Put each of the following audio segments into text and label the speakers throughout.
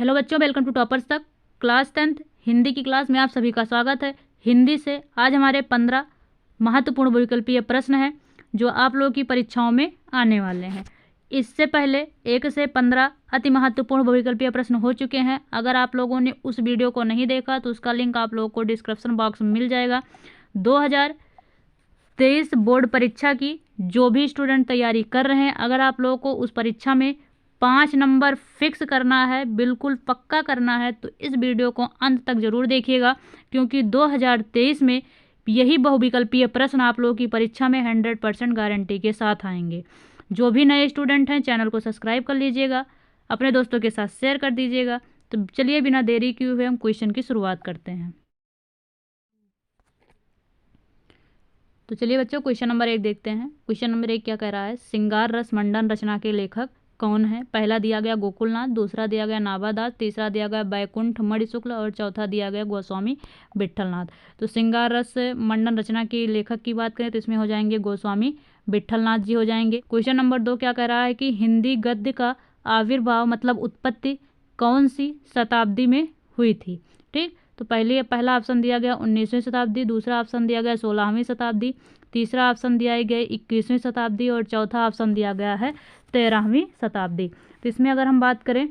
Speaker 1: Hello बच्चों, welcome to toppers तक class 10th Hindi की क्लास में आप सभी का स्वागत है। हिंदी से आज हमारे 15 महत्वपूर्ण बहुविकल्पीय प्रश्न हैं जो आप लोगों की परीक्षाओं में आने वाले हैं। इससे पहले 1 से 15 अति महत्वपूर्ण बहुविकल्पीय प्रश्न हो चुके हैं। अगर आप लोगों ने उस वीडियो को नहीं देखा तो उसका लिंक आप लोगों को डिस्क्रिप्शन बॉक्स में मिल जाएगा। 2023 बोर्ड परीक्षा की जो भी स्टूडेंट तैयारी कर रहे हैं, अगर आप लोगों को उस परीक्षा में 5 नंबर फिक्स करना है, बिल्कुल पक्का करना है, तो इस वीडियो को अंत तक जरूर देखिएगा, क्योंकि 2023 में यही बहुविकल्पीय प्रश्न आप लोगों की परीक्षा में 100% गारंटी के साथ आएंगे। जो भी नए स्टूडेंट हैं चैनल को सब्सक्राइब कर लीजिएगा, अपने दोस्तों के साथ शेयर कर दीजिएगा। तो चलिए बिना देरी किए हुए हम क्वेश्चन की शुरुआत करते हैं। तो चलिए बच्चों, क्वेश्चन नंबर 1 देखते हैं। क्वेश्चन नंबर 1 क्या कह रहा है? श्रृंगार रस मंडन रचना के लेखक कौन है? पहला दिया गया गोकुलनाथ, दूसरा दिया गया नाभादास, तीसरा दिया गया बैकुंठ मणि शुक्ल और चौथा दिया गया गोस्वामी विट्ठलनाथ। तो श्रृंगार रस मंडन रचना के लेखक की बात करें तो इसमें हो जाएंगे गोस्वामी विट्ठलनाथ जी हो जाएंगे। क्वेश्चन नंबर 2 क्या कह रहा है कि हिंदी गद्य का आविर्भाव मतलब उत्पत्ति कौन सी शताब्दी में हुई थी? ठीक, तो पहला ऑप्शन दिया गया 19वीं शताब्दी, दूसरा ऑप्शन दिया गया 16वीं शताब्दी, तीसरा ऑप्शन दिया गया 21वीं शताब्दी और चौथा ऑप्शन दिया गया है 13वीं शताब्दी। तो इसमें अगर हम बात करें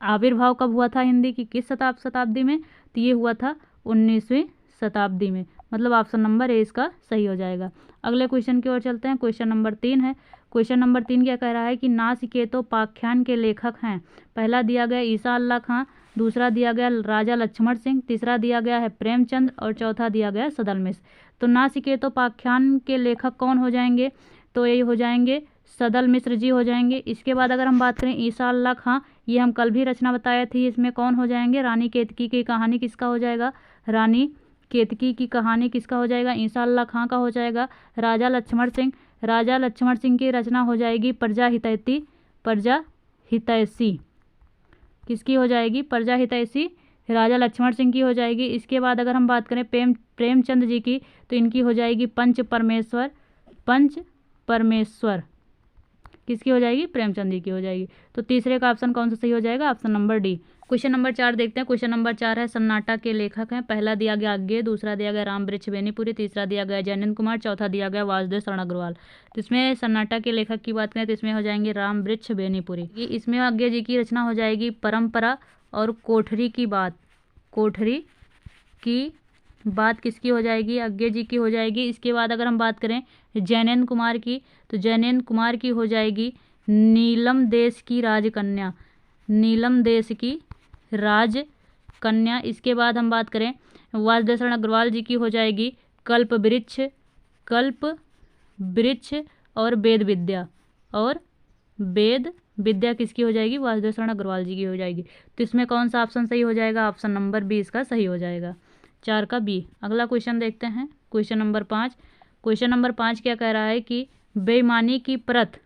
Speaker 1: आविर्भाव कब हुआ था हिंदी की, किस शताब्दी में, तो ये हुआ था 19वीं शताब्दी में, मतलब ऑप्शन नंबर ए इसका सही हो जाएगा। अगले क्वेश्चन की ओर चलते हैं। क्वेश्चन नंबर 3 है। क्वेश्चन नंबर 3 क्या कह रहा है कि नाचिकेतोपाख्यान के लेखक हैं? पहला दिया गया ईसा अल्लाह खां, दूसरा दिया गया राजा लक्ष्मण सिंह, तीसरा दिया गया है प्रेमचंद और चौथा दिया गया सदल मिश्र। तो नाचिकेतोपाख्यान के लेखक कौन हो जाएंगे? तो ये हो जाएंगे सदल मिश्र जी हो जाएंगे। इसके बाद अगर हम बात करें ईसा अल्लाह खां, ये हम कल भी रचना बताए थे, इसमें कौन हो जाएंगे? रानी केतकी की कहानी किसका हो जाएगा? रानी केतकी की कहानी किसका हो जाएगा? ईसा अल्लाह खां का हो जाएगा। राजा लक्ष्मण सिंह की रचना हो जाएगी प्रजा हितैषी किसकी हो जाएगी? प्रजा हितैषी राजा लक्ष्मण सिंह की हो जाएगी। इसके बाद अगर हम बात करें प्रेमचंद जी की, तो इनकी हो जाएगी पंच परमेश्वर किसकी हो जाएगी? प्रेमचंद जी की हो जाएगी। तो तीसरे का ऑप्शन कौन सा सही हो जाएगा? Option number D. Question number 4 देखते हैं। क्वेश्चन नंबर 4 है सन्नाटा के लेखक हैं? पहला दिया गया अज्ञे, दूसरा दिया गया राम वृक्ष बेनीपुरी, तीसरा दिया गया जैनंद कुमार, चौथा दिया गया वासुदेव शरण अग्रवाल। तो इसमें सन्नाटा के लेखक की बात करें तो इसमें हो जाएंगे राम वृक्ष बेनीपुरी। इसमें अज्ञे जी की रचना हो जाएगी परंपरा और कोठरी की बात किसकी हो जाएगी? अज्ञे जी की हो जाएगी। इसके बाद अगर हम बात करें जैनंद कुमार की, तो जैनंद कुमार की हो जाएगी नीलम देश की राजकन्या। इसके बाद हम बात करें वासुदेव शरण अग्रवाल जी की हो जाएगी कल्प वृक्ष और वेद विद्या किसकी हो जाएगी? वासुदेव शरण अग्रवाल जी की हो जाएगी। तो इसमें कौन सा ऑप्शन सही हो जाएगा? ऑप्शन नंबर बी इसका सही हो जाएगा, 4 का बी। अगला क्वेश्चन देखते हैं। Question number 5। क्वेश्चन नंबर 5 क्या कह रहा है कि बेईमानी की प्रत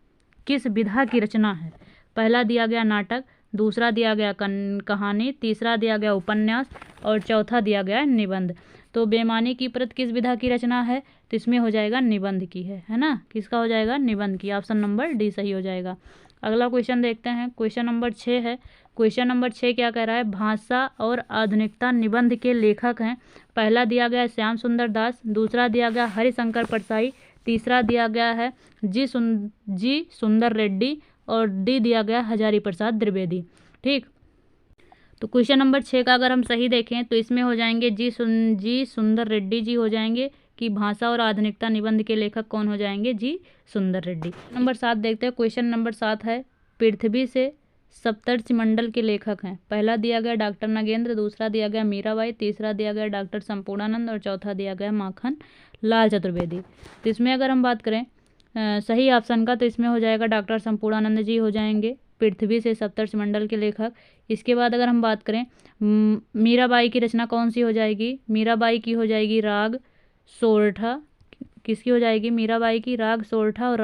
Speaker 1: किस विधा की रचना है? पहला दिया गया नाटक, दूसरा दिया गया कहानी, तीसरा दिया गया उपन्यास और चौथा दिया गया निबंध। तो बेईमानी की प्रत किस विधा की रचना है? तो इसमें हो जाएगा निबंध की है ना? किसका हो जाएगा? निबंध की। ऑप्शन नंबर डी सही हो जाएगा। अगला क्वेश्चन देखते हैं। क्वेश्चन नंबर 6 है। क्वेश्चन नंबर 6 क्या कह रहा है? भाषा और आधुनिकता निबंध के लेखक हैं? पहला दिया गया श्याम सुंदर दास, दूसरा दिया गया हरिशंकर परसाई, तीसरा दिया गया है जी सुंदर रेड्डी और डी दिया गया हजारी प्रसाद द्विवेदी। ठीक, तो क्वेश्चन नंबर 6 का अगर हम सही देखें तो इसमें हो जाएंगे जी सुंदर रेड्डी जी हो जाएंगे कि भाषा और आधुनिकता निबंध के लेखक कौन हो जाएंगे? जी सुंदर रेड्डी। नंबर 7 देखते हैं। क्वेश्चन नंबर 7 है पृथ्वी से सप्तर्षिमंडल के लेखक हैं? पहला दिया गया डॉक्टर नगेंद्र, दूसरा दिया गया मीराबाई, तीसरा दिया गया डॉक्टर संपूर्णानंद और चौथा दिया गया माखन लाल चतुर्वेदी। तो इसमें अगर हम बात करें सही ऑप्शन का, तो इसमें हो जाएगा डॉक्टर संपूर्णानंद जी हो जाएंगे पृथ्वी से सप्तर्षिमंडल के लेखक। इसके बाद अगर हम बात करें मीराबाई की रचना कौन सी हो जाएगी? मीराबाई की हो जाएगी राग सोरठा। किसकी हो जाएगी? मीराबाई की राग सोरठा और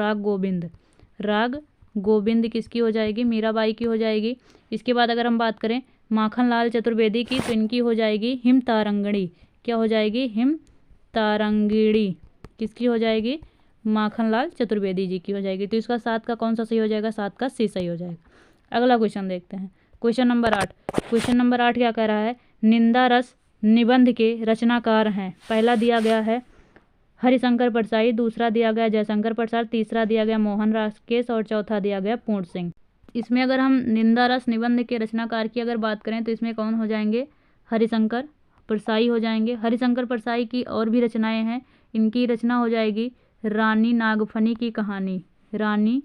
Speaker 1: राग गोविंद किसकी हो जाएगी? मीराबाई की हो जाएगी। इसके बाद अगर हम बात करें माखन लाल चतुर्वेदी की, तो इनकी हो जाएगी हिम तारंगिणी। क्या हो जाएगी? हिम तारंगिणी किसकी हो जाएगी? माखन लाल चतुर्वेदी जी की हो जाएगी। तो इसका 7 का कौन सा सही हो जाएगा? 7 का सी सही हो जाएगा। अगला क्वेश्चन देखते हैं। Question number 8। क्वेश्चन नंबर 8 क्या कह रहा है, निंदा रस निबंध के रचनाकार हैं। पहला दिया गया है हरिशंकर परसाई, दूसरा दिया गया जयशंकर प्रसाद, तीसरा दिया गया मोहन राकेश और चौथा दिया गया पूर्ण सिंह। इसमें अगर हम निंदा रस निबंध के रचनाकार की अगर बात करें तो इसमें कौन हो जाएंगे, हरिशंकर परसाई हो जाएंगे। हरिशंकर परसाई की और भी रचनाएं हैं, इनकी रचना हो जाएगी रानी नागफनी की कहानी। रानी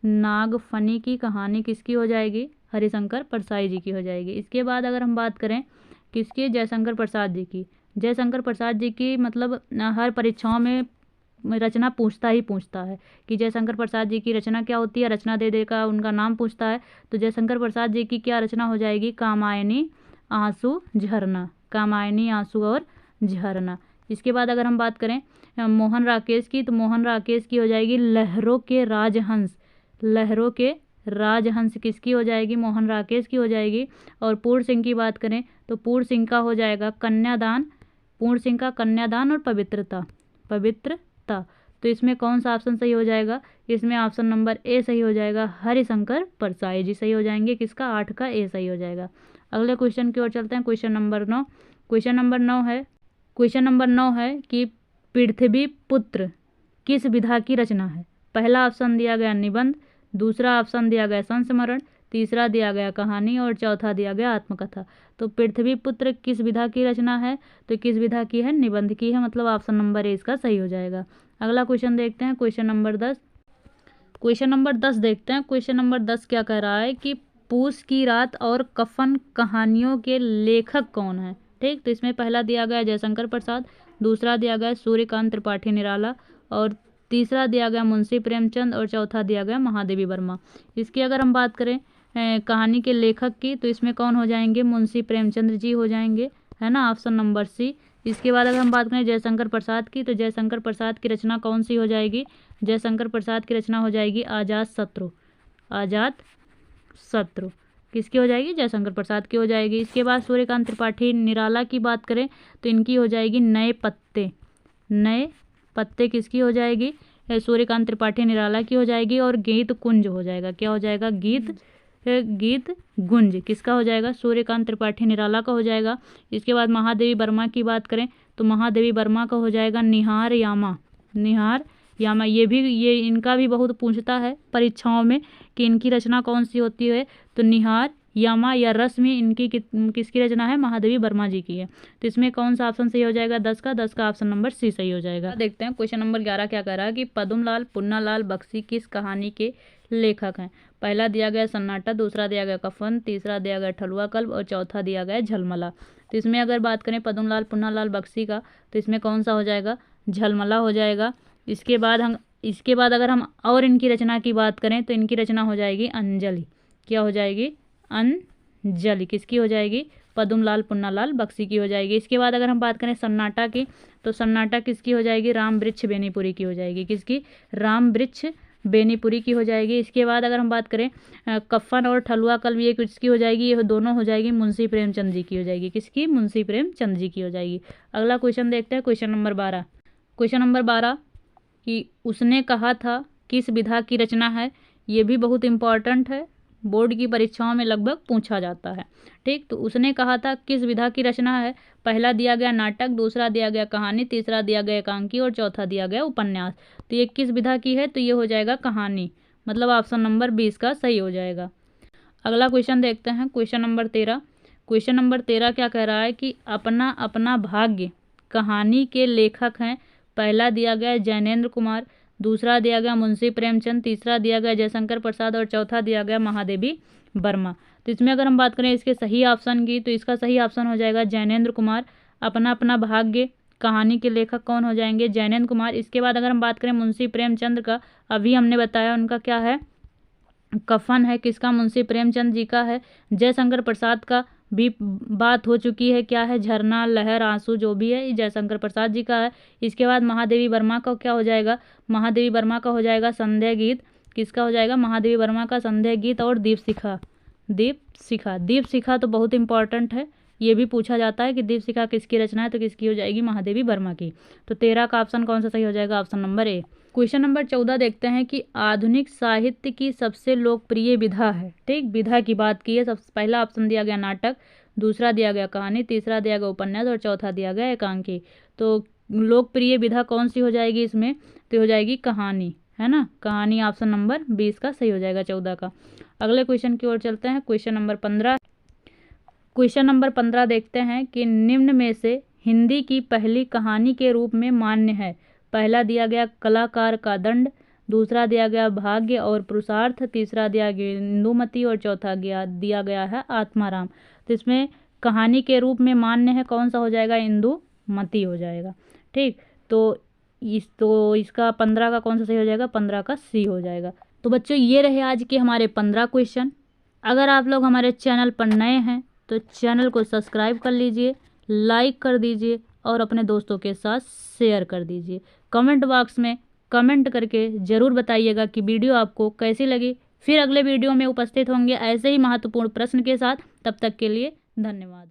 Speaker 1: नागफनी की कहानी किसकी हो जाएगी, हरिशंकर परसाई जी की हो जाएगी। इसके बाद अगर हम बात करें किसकी, जयशंकर प्रसाद जी की। जयशंकर प्रसाद जी की मतलब हर परीक्षाओं में रचना पूछता ही पूछता है कि जयशंकर प्रसाद जी की रचना क्या होती है, रचना दे देकर उनका नाम पूछता है। तो जयशंकर प्रसाद जी की क्या रचना हो जाएगी, कामायनी आंसू झरना। कामायनी आंसू और झरना। इसके बाद अगर हम बात करें मोहन राकेश की, तो मोहन राकेश की हो जाएगी लहरों के राजहंस। लहरों के राजहंस किसकी हो जाएगी, मोहन राकेश की हो जाएगी। और पूर्ण सिंह की बात करें तो पूर्ण सिंह का हो जाएगा कन्यादान। पूर्ण सिंह का कन्यादान और पवित्रता। पवित्रता। तो इसमें कौन सा ऑप्शन सही हो जाएगा, इसमें ऑप्शन नंबर ए सही हो जाएगा, हरिशंकर परसाई जी सही हो जाएंगे। किसका, 8 का ए सही हो जाएगा। अगले क्वेश्चन की ओर चलते हैं, क्वेश्चन नंबर 9। क्वेश्चन नंबर 9 है कि पृथ्वी पुत्र किस विधा की रचना है। पहला ऑप्शन दिया गया निबंध, दूसरा ऑप्शन दिया गया संस्मरण, तीसरा दिया गया कहानी और चौथा दिया गया आत्मकथा। तो पृथ्वी पुत्र किस विधा की रचना है, तो किस विधा की है, निबंध की है, मतलब ऑप्शन नंबर ए इसका सही हो जाएगा। अगला क्वेश्चन देखते हैं, क्वेश्चन नंबर 10। क्वेश्चन नंबर 10 देखते हैं। क्वेश्चन नंबर 10 क्या कह रहा है कि पूस की रात और कफन कहानियों के लेखक कौन है। ठीक, तो इसमें पहला दिया गया जयशंकर प्रसाद, दूसरा दिया गया सूर्यकांत त्रिपाठी निराला और तीसरा दिया गया मुंशी प्रेमचंद और चौथा दिया गया महादेवी वर्मा। इसकी अगर हम बात करें कहानी के लेखक की, तो इसमें कौन हो जाएंगे, मुंशी प्रेमचंद जी हो जाएंगे, है ना, ऑप्शन नंबर सी। इसके बाद अगर हम बात करें जयशंकर प्रसाद की, तो जयशंकर प्रसाद की रचना कौन सी हो जाएगी, जयशंकर प्रसाद की रचना हो जाएगी आजाद शत्रु। आजाद शत्रु किसकी हो जाएगी, जयशंकर प्रसाद की हो जाएगी। इसके बाद सूर्यकांत त्रिपाठी निराला की बात करें तो इनकी हो जाएगी नए पत्ते। नए पत्ते किसकी हो जाएगी, सूर्यकांत त्रिपाठी निराला की हो जाएगी। और गीत कुंज हो जाएगा, क्या हो जाएगा, गीत गुंज किसका हो जाएगा, सूर्यकांत त्रिपाठी निराला का हो जाएगा। इसके बाद महादेवी वर्मा की बात करें तो महादेवी वर्मा का हो जाएगा निहार यामा। निहार यामा ये इनका भी बहुत पूछता है परीक्षाओं में कि इनकी रचना कौन सी होती है, तो निहार यामा या रश्मि इनकी किसकी रचना है, महादेवी वर्मा जी की है। तो इसमें कौन सा ऑप्शन सही हो जाएगा, 10 का ऑप्शन नंबर सी सही हो जाएगा। देखते हैं क्वेश्चन नंबर 11 क्या कह रहा है कि पद्मलाल पुन्नालाल बख्शी किस कहानी के लेखक हैं। पहला दिया गया सन्नाटा, दूसरा दिया गया कफन, तीसरा दिया गया ठलुआ कल्प और चौथा दिया गया झलमला। तो इसमें अगर बात करें पद्मलाल पुन्नालाल बख्शी का, तो इसमें कौन सा हो जाएगा, झलमला हो जाएगा। इसके बाद अगर हम और इनकी रचना की बात करें तो इनकी रचना हो जाएगी अंजलि। क्या हो जाएगी, अंजलि किसकी हो जाएगी, पद्मलाल पुन्नालाल बख्शी की हो जाएगी। इसके बाद अगर हम बात करें सन्नाटा की, तो सन्नाटा किसकी हो जाएगी, राम वृक्ष बेनीपुरी की हो जाएगी। किसकी, राम वृक्ष बेनीपुरी की हो जाएगी। इसके बाद अगर हम बात करें कफन और ठलुआ कल्प, ये किसकी हो जाएगी, ये दोनों हो जाएगी मुंशी प्रेमचंद जी की हो जाएगी। किसकी, मुंशी प्रेमचंद जी की हो जाएगी। अगला क्वेश्चन देखते हैं, क्वेश्चन नंबर 12। क्वेश्चन नंबर 12 कि उसने कहा था किस विधा की रचना है। ये भी बहुत इम्पॉर्टेंट है, बोर्ड की परीक्षाओं में लगभग पूछा जाता है। ठीक, तो उसने कहा था किस विधा की रचना है। पहला दिया गया नाटक, दूसरा दिया गया कहानी, तीसरा दिया गया एकांकी और चौथा दिया गया उपन्यास। तो ये किस विधा की है, तो ये हो जाएगा कहानी, मतलब ऑप्शन नंबर 20 का सही हो जाएगा। अगला क्वेश्चन देखते हैं, क्वेश्चन नंबर 13। क्वेश्चन नंबर 13 क्या कह रहा है कि अपना अपना भाग्य कहानी के लेखक हैं। पहला दिया गया जैनेन्द्र कुमार, दूसरा दिया गया मुंशी प्रेमचंद, तीसरा दिया गया जयशंकर प्रसाद और चौथा दिया गया महादेवी वर्मा। तो इसमें अगर हम बात करें इसके सही ऑप्शन की, तो इसका सही ऑप्शन हो जाएगा जैनेन्द्र कुमार। अपना अपना भाग्य कहानी के लेखक कौन हो जाएंगे, जैनेन्द्र कुमार। इसके बाद अगर हम बात करें मुंशी प्रेमचंद का, अभी हमने बताया उनका क्या है, कफन है, किसका, मुंशी प्रेमचंद जी का है। जयशंकर प्रसाद का भी बात हो चुकी है, क्या है, झरना लहर आंसू जो भी है, ये जयशंकर प्रसाद जी का है। इसके बाद महादेवी वर्मा का क्या हो जाएगा, महादेवी वर्मा का हो जाएगा संध्या गीत। किसका हो जाएगा, महादेवी वर्मा का संध्या गीत और दीपशिखा। दीपशिखा तो बहुत इंपॉर्टेंट है, ये भी पूछा जाता है कि दीपशिखा किसकी रचना है, तो किसकी हो जाएगी, महादेवी वर्मा की। तो 13 का ऑप्शन कौन सा सही हो जाएगा, option number A. Question number 14 देखते हैं कि आधुनिक साहित्य की सबसे लोकप्रिय विधा है। ठीक, विधा की बात की है। सबसे पहला ऑप्शन दिया गया नाटक, दूसरा दिया गया कहानी, तीसरा दिया गया उपन्यास और चौथा दिया गया एकांकी। तो लोकप्रिय विधा कौन सी हो जाएगी इसमें? तो हो जाएगी कहानी, है ना। कहानी ऑप्शन नंबर 20 का सही हो जाएगा 14 का। अगले क्वेश्चन की ओर चलते हैं। Question number 15। क्वेश्चन नंबर 15 देखते हैं कि निम्न में से हिंदी की पहली कहानी के रूप में मान्य है। पहला दिया गया कलाकार का दंड, दूसरा दिया गया भाग्य और पुरुषार्थ, तीसरा दिया गया इंदुमती और चौथा दिया गया है आत्माराम। तो इसमें कहानी के रूप में मान्य है कौन सा हो जाएगा? इंदुमती हो जाएगा। ठीक, तो इसका 15 का कौन सा सही हो जाएगा? 15 का सी हो जाएगा। तो बच्चों ये रहे आज के हमारे 15 क्वेश्चन। अगर आप लोग हमारे चैनल पर नए हैं तो चैनल को सब्सक्राइब कर लीजिए, लाइक कर दीजिए और अपने दोस्तों के साथ शेयर कर दीजिए। कमेंट बॉक्स में कमेंट करके ज़रूर बताइएगा कि वीडियो आपको कैसी लगी। फिर अगले वीडियो में उपस्थित होंगे ऐसे ही महत्वपूर्ण प्रश्न के साथ। तब तक के लिए धन्यवाद।